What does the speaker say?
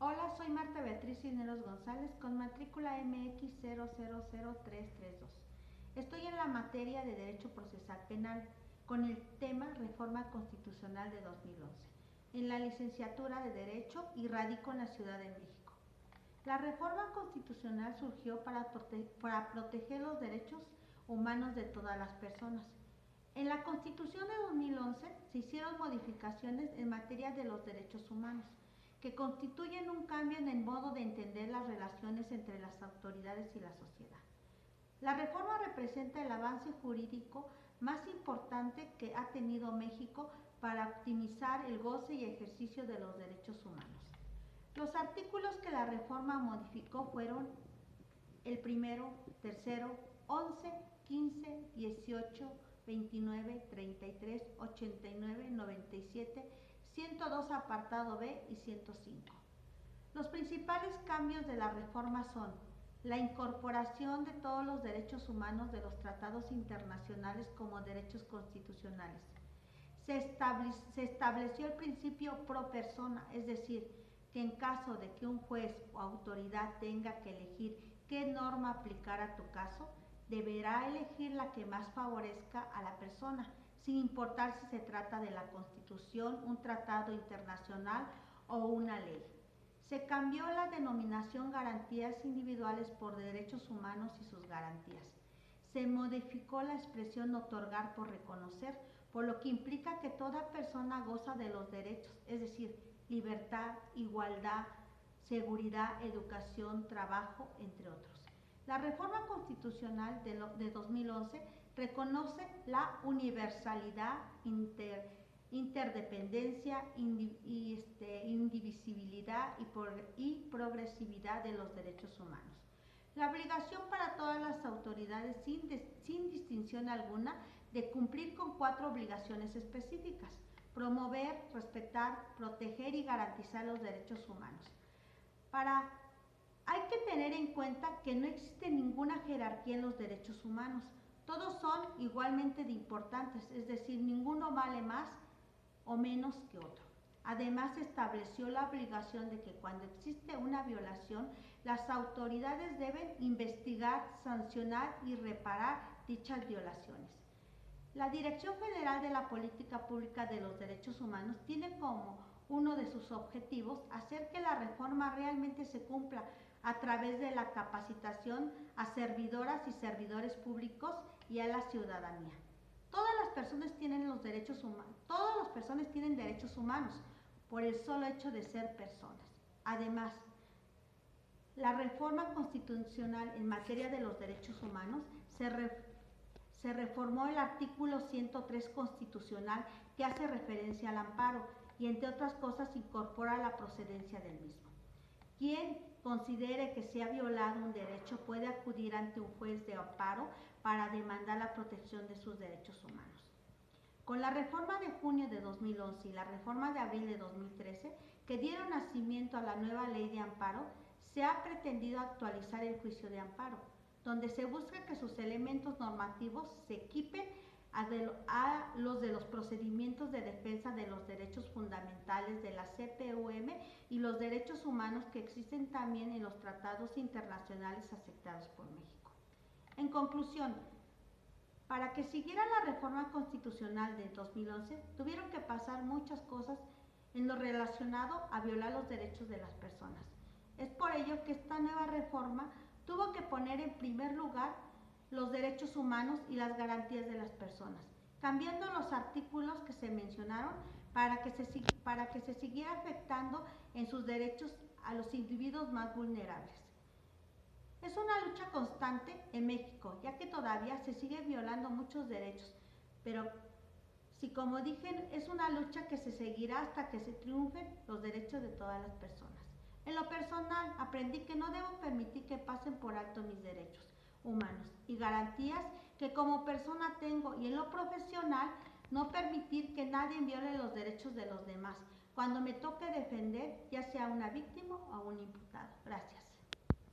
Hola, soy Marta Beatriz Cisneros González con matrícula MX000332. Estoy en la materia de Derecho Procesal Penal con el tema Reforma Constitucional de 2011, en la licenciatura de Derecho y radico en la Ciudad de México. La reforma constitucional surgió para proteger los derechos humanos de todas las personas. En la Constitución de 2011 se hicieron modificaciones en materia de los derechos humanos, que constituyen un cambio en el modo de entender las relaciones entre las autoridades y la sociedad. La reforma representa el avance jurídico más importante que ha tenido México para optimizar el goce y ejercicio de los derechos humanos. Los artículos que la reforma modificó fueron el primero, tercero, 11, 15, 18, 29, 33, 89, 97, 102 apartado B y 105. Los principales cambios de la reforma son la incorporación de todos los derechos humanos de los tratados internacionales como derechos constitucionales. Se estableció el principio pro persona, es decir, que en caso de que un juez o autoridad tenga que elegir qué norma aplicar a tu caso, deberá elegir la que más favorezca a la persona, sin importar si se trata de la Constitución, un tratado internacional o una ley. Se cambió la denominación garantías individuales por derechos humanos y sus garantías. Se modificó la expresión otorgar por reconocer, por lo que implica que toda persona goza de los derechos, es decir, libertad, igualdad, seguridad, educación, trabajo, entre otros. La reforma constitucional de 2011 reconoce la universalidad, interdependencia, indivisibilidad y progresividad de los derechos humanos. La obligación para todas las autoridades, sin distinción alguna, de cumplir con 4 obligaciones específicas: promover, respetar, proteger y garantizar los derechos humanos. Hay que tener en cuenta que no existe ninguna jerarquía en los derechos humanos. Todos son igualmente de importantes, es decir, ninguno vale más o menos que otro. Además, se estableció la obligación de que cuando existe una violación, las autoridades deben investigar, sancionar y reparar dichas violaciones. La Dirección General de la Política Pública de los Derechos Humanos tiene como uno de sus objetivos hacer que la reforma realmente se cumpla a través de la capacitación a servidoras y servidores públicos y a la ciudadanía. Todas las personas tienen derechos humanos por el solo hecho de ser personas. Además, la reforma constitucional en materia de los derechos humanos se reformó el artículo 103 constitucional, que hace referencia al amparo y, entre otras cosas, incorpora la procedencia del mismo. Quien considere que se ha violado un derecho puede acudir ante un juez de amparo para demandar la protección de sus derechos humanos. Con la reforma de junio de 2011 y la reforma de abril de 2013, que dieron nacimiento a la nueva ley de amparo, se ha pretendido actualizar el juicio de amparo, donde se busca que sus elementos normativos se equipen a los de los procedimientos de defensa de los derechos fundamentales de la CPUM y los derechos humanos que existen también en los tratados internacionales aceptados por México. En conclusión, para que siguiera la reforma constitucional de 2011, tuvieron que pasar muchas cosas en lo relacionado a violar los derechos de las personas. Es por ello que esta nueva reforma tuvo que poner en primer lugar los derechos humanos y las garantías de las personas, cambiando los artículos que se mencionaron para que se siguiera afectando en sus derechos a los individuos más vulnerables. Es una lucha constante en México, ya que todavía se siguen violando muchos derechos, pero como dije, es una lucha que se seguirá hasta que se triunfen los derechos de todas las personas. En lo personal, aprendí que no debo permitir que pasen por alto mis derechos humanos y garantías que como persona tengo, y en lo profesional, no permitir que nadie viole los derechos de los demás cuando me toque defender ya sea a una víctima o a un imputado. Gracias.